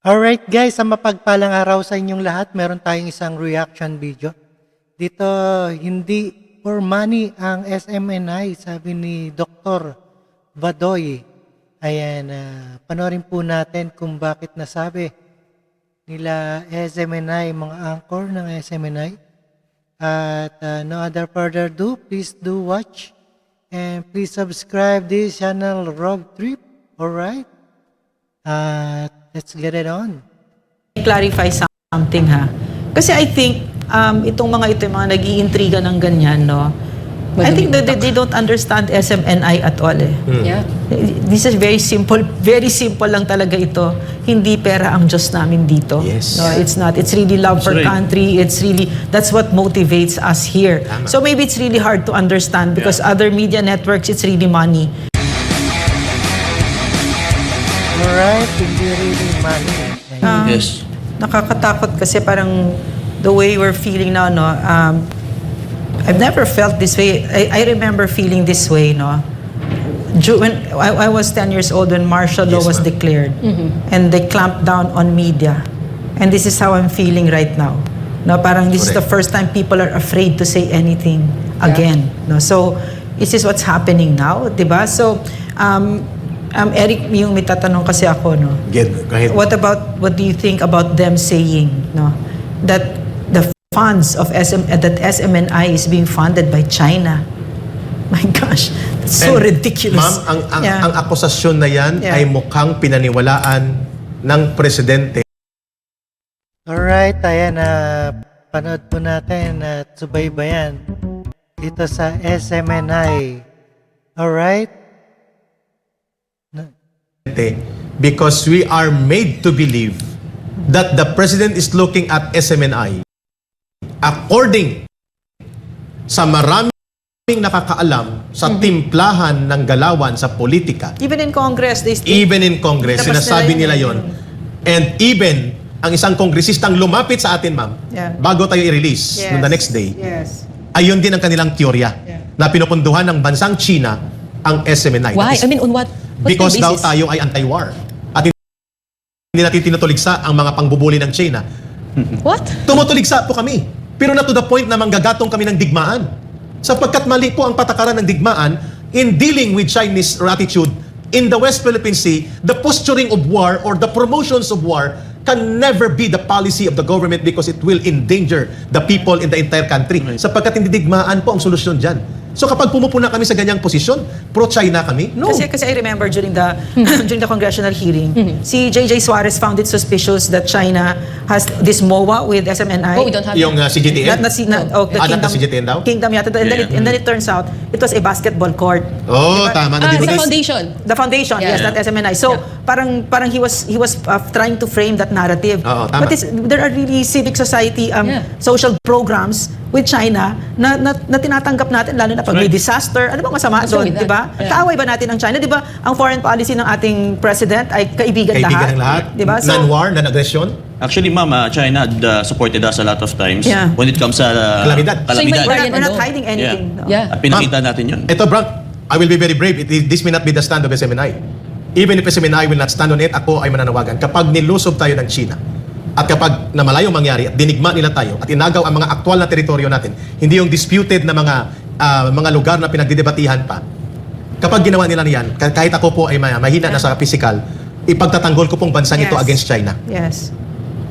Alright guys, sa mapagpalang araw sa inyong lahat, meron tayong isang reaction video. Dito, hindi for money ang SMNI, sabi ni Dr. Badoy. Ayan, panoorin po natin kung bakit nasabi nila SMNI, mga anchor ng SMNI. At no other further ado, please do watch. And please subscribe this channel, Rob Trip. Alright? Let's get it on. Clarify something ha. Kasi I think itong mga ito, yung mga nag-iintriga ng ganyan, no? I think that they don't understand SMNI at all eh. Yeah. This is very simple lang talaga ito. Hindi pera ang Diyos namin dito. Yes. No, it's not. It's really love for country. It's really, that's what motivates us here. Tama. So maybe it's really hard to understand because other media networks, it's really money. Alright, hindi really money. Yes. Nakakatakot kasi parang the way we're feeling now, no? I've never felt this way. I remember feeling this way, no? When I was 10 years old when martial law was declared, and they clamped down on media, and this is how I'm feeling right now. No, parang this is the first time people are afraid to say anything again. No, so this is what's happening now, diba? So, Eric, yung may tatanong kasi ako, no? Go ahead. What do you think about them saying, no, that the funds of that SMNI is being funded by China? My gosh, that's so ridiculous. Ma'am, ang akusasyon na yan ay mukhang pinaniwalaan ng presidente. Alright, ayan, panood po natin at subaybayan dito sa SMNI. Alright? Because we are made to believe that the president is looking at SMNI according sa maraming nakakaalam sa timplahan ng galawan sa politika. Even in Congress, Even in Congress, sinasabi nila yon. And even ang isang kongresistang lumapit sa atin, ma'am, bago tayo i-release no, the next day, ayun din ang kanilang teorya na pinupunduhan ng bansang China ang SMNI. Why? I mean, on what? Because daw tayo ay anti-war. At hindi natin tinutuligsa ang mga pangbubuli ng China. What? Tumutuligsa po kami. Pero na to the point na manggagatong kami ng digmaan. Sapagkat mali po ang patakaran ng digmaan in dealing with Chinese attitude in the West Philippine Sea, the posturing of war or the promotions of war can never be the policy of the government because it will endanger the people in the entire country. Sapagkat hindi digmaan po ang solusyon dyan. So kapag pumupuna kami sa ganyang posisyon, pro-China kami? No. Kasi I remember during the during the congressional hearing, si J.J. Suarez found it suspicious that China has this MOA with SMNI. Oh, we don't have Yung CGTN? The Kingdom, CGTN daw? Kingdom yata. And then it turns out, it was a basketball court. Oh, tama. it's the foundation. The foundation, yes, not SMNI. So, parang he was trying to frame that narrative. Oo, tama. But there are really civic society social programs with China na tinatanggap natin, lalo na pag may disaster. Ano bang masama doon, di ba? Kaaway ba natin ang China? Di ba, ang foreign policy ng ating president ay kaibigan Kaibigan ng lahat? Di ba? So, Non-war, non-aggression? Actually, ma'am, China supported us a lot of times when it comes sa Kalamidad. kalamidad. we're not hiding anything. No? Yeah. At pinakita natin yun. Ito, Frank, I will be very brave. This may not be the stand of SMNI. Even if SMNI will not stand on it, ako ay mananawagan. Kapag nilusob tayo ng China, at kapag na malayong mangyari at dinigma nila tayo at inagaw ang mga aktwal na teritoryo natin, hindi yung disputed na mga lugar na pinagdidebatihan pa, kapag ginawa nila niyan, kahit ako po ay mahina na sa physical, ipagtatanggol ko pong bansang ito against China. Yes.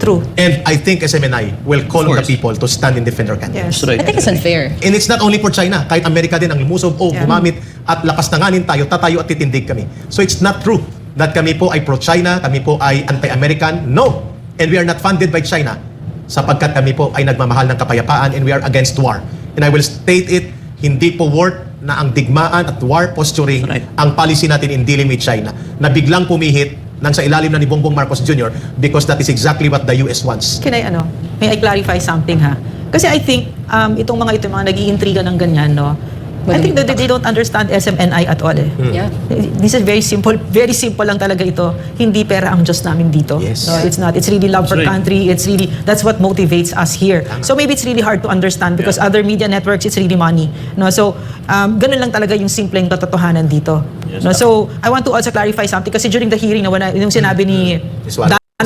True. And I think SMNI will call on the people to stand and defend our country. Yes. Right. I think it's unfair. And it's not only for China, kahit Amerika din ang lumusob o gumamit at lakas tanganin tayo, tatayo at titindig kami. So it's not true that kami po ay pro-China, kami po ay anti-American. No! And we are not funded by China sapagkat kami po ay nagmamahal ng kapayapaan and we are against war. And I will state it, hindi po worth na ang digmaan at war posturing ang policy natin in dealing with China na biglang pumihit nang sa ilalim na ni Bongbong Marcos Jr. because that is exactly what the US wants. May I clarify something ha? Kasi I think itong mga nag-iintriga ng ganyan, no? I think that they don't understand SMNI at all eh. Yeah. This is very simple lang talaga ito. Hindi pera ang Diyos namin dito. Yes. No, it's not. It's really love for country. It's really, that's what motivates us here. So maybe it's really hard to understand because other media networks, it's really money. No, so ganun lang talaga yung simpleng katotohanan dito. Yes, no, so I want to also clarify something kasi during the hearing na yung sinabi ni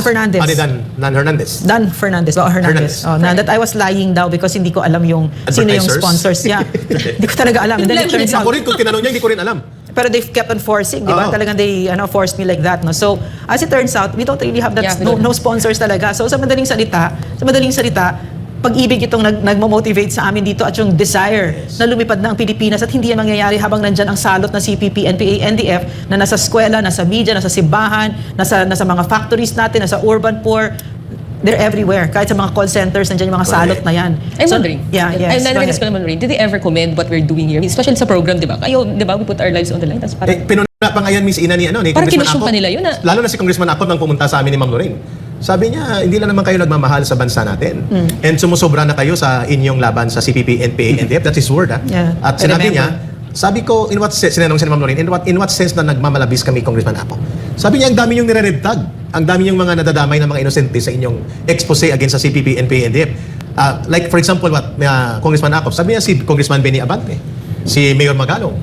Fernandez. Ano Dan Hernandez? Dan Fernandez. Oh, Hernandez. Hernandez. Oh, that I was lying daw because hindi ko alam yung sino yung Advertisers? sponsors niya. Hindi ko talaga alam. And then it turns out, Ako rin, kung tinanong niya, hindi ko rin alam. pero they've kept on forcing, di ba? Oo. Talagang they forced me like that, no? So, as it turns out, we don't really have that, Yeah, we no, don't. no sponsors talaga. So, sa madaling salita, pag-ibig itong nagmo-motivate sa amin dito at yung desire na lumipad na ang Pilipinas at hindi yan mangyayari habang nandyan ang salot na CPP, NPA, NDF na nasa eskwela, nasa media, nasa simbahan, nasa mga factories natin, nasa urban poor. They're everywhere. Kahit sa mga call centers, nandiyan yung mga salot na yan. I'm wondering. Yeah, yes. I'm go narinig ahead. ko naman rin. Did they ever commend what we're doing here? Especially sa program, di ba? Kayo, di ba? We put our lives on the line. Tapos parang, Pinuna pa nga yan, Miss Ina, ni Parang Congressman kinusyon Acop. pa nila yun, ah. Lalo na si Congressman Acop nang pumunta sa amin ni Ma'am Lorraine. Sabi niya, hindi lang naman kayo nagmamahal sa bansa natin. And sumusobra na kayo sa inyong laban sa CPP, NPA, NDF. That's his word, ha? Yeah, At I sinabi niya, remember. sabi ko, in what sense, sinanong si Ma'am Lorraine, in what sense na nagmamalabis kami, Congressman Acop? Sabi niya, ang dami niyong nire-red tag. Ang dami niyong mga nadadamay ng mga inosente sa inyong expose against sa CPP, NPA, NDF. Like, for example, Congressman Acop, sabi niya si Congressman Benny Abante, si Mayor Magalong,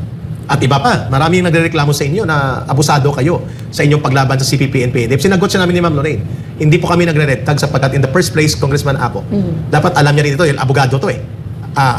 at iba pa, maraming nagrereklamo sa inyo na abusado kayo sa inyong paglaban sa CPP, NPA, NDF. Sinagot siya namin ni Ma'am Lorraine, hindi po kami nagre-red tag sapagkat in the first place, Congressman Acop, dapat alam niya rin ito, abogado to eh.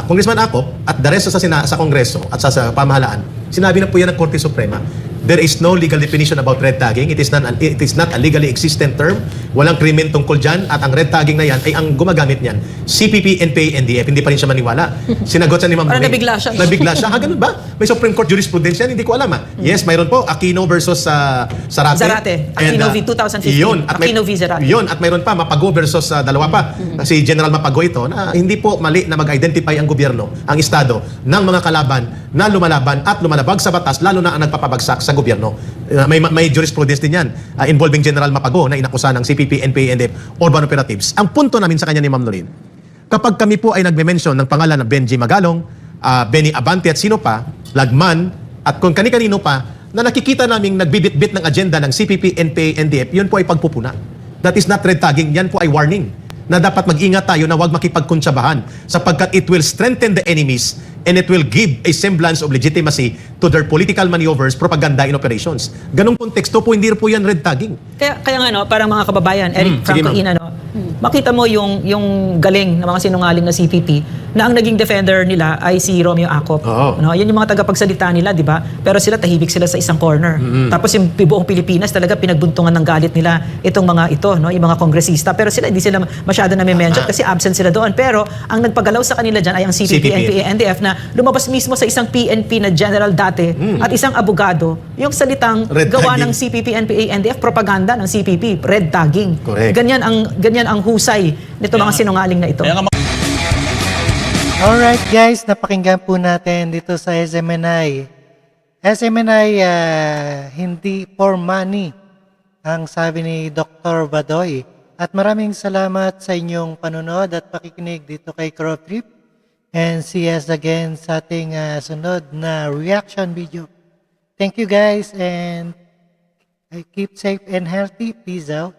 Congressman Acop at the rest sa Kongreso at sa pamahalaan, sinabi na po yan ng Korte Suprema, there is no legal definition about red tagging. It is not a legally existent term. Walang krimen tungkol dyan. At ang red tagging na yan ay ang gumagamit niyan, CPP, NPA, NDF. Hindi pa rin siya maniwala. Sinagot siya ni Ma'am Parang Lorraine. nabigla siya. Nabigla siya. Ganun ba? May Supreme Court jurisprudence yan? Hindi ko alam Yes, mayroon po. Aquino versus Zarate. Zarate. Aquino v. 2015. Yun. Aquino v. Zarate. Yun. At mayroon pa, Mapago versus dalawa pa. Si General Mapago ito na hindi po mali na mag-identify ang gobyerno, ang Estado, ng mga kalaban na lumalaban at lumalabag sa batas, lalo na ang nagpapabagsak sa gobyerno. May jurisprudence din yan involving General Mapago na inakusa ng CPP, NPA, NDF, urban operatives. Ang punto namin sa kanya ni Ma'am Lorraine, kapag kami po ay nagme-mention ng pangalan ng Benji Magalong, Benny Abante at sino pa, Lagman, at kung kani-kanino pa, na nakikita naming nagbibit-bit ng agenda ng CPP, NPA, NDF, yun po ay pagpupuna. That is not red tagging, yan po ay warning na dapat mag-ingat tayo na huwag makipagkunsyabahan sapagkat it will strengthen the enemies and it will give a semblance of legitimacy to their political maneuvers, propaganda, and operations. Ganong konteksto po, hindi po yan red tagging. Kaya nga no, parang mga kababayan, Eric sige, Franco ma'am. Ina, no, makita mo yung galing ng mga sinungaling na CPP na ang naging defender nila ay si Romeo Acop. Oo. No, yan yung mga tagapagsalita nila, di ba? Pero sila tahimik sila sa isang corner. Tapos yung buong Pilipinas talaga pinagbuntungan ng galit nila itong mga ito, no, yung mga kongresista. Pero sila hindi sila masyado na-mention kasi absent sila doon. Pero ang nagpagalaw sa kanila dyan ay ang CPP, NPA, NDF na lumabas mismo sa isang PNP na general dati at isang abogado yung salitang Red gawa tagging. ng CPP, NPA, NDF, propaganda ng CPP, red tagging. Correct. Ganyan ang husay nito mga sinungaling na ito. Kaya nga Alright guys, napakinggan po natin dito sa SMNI. SMNI, hindi for money ang sabi ni Dr. Badoy. At maraming salamat sa inyong panonood at pakikinig dito kay Crop Trip. And see us again sa ating sunod na reaction video. Thank you guys and keep safe and healthy. Peace out.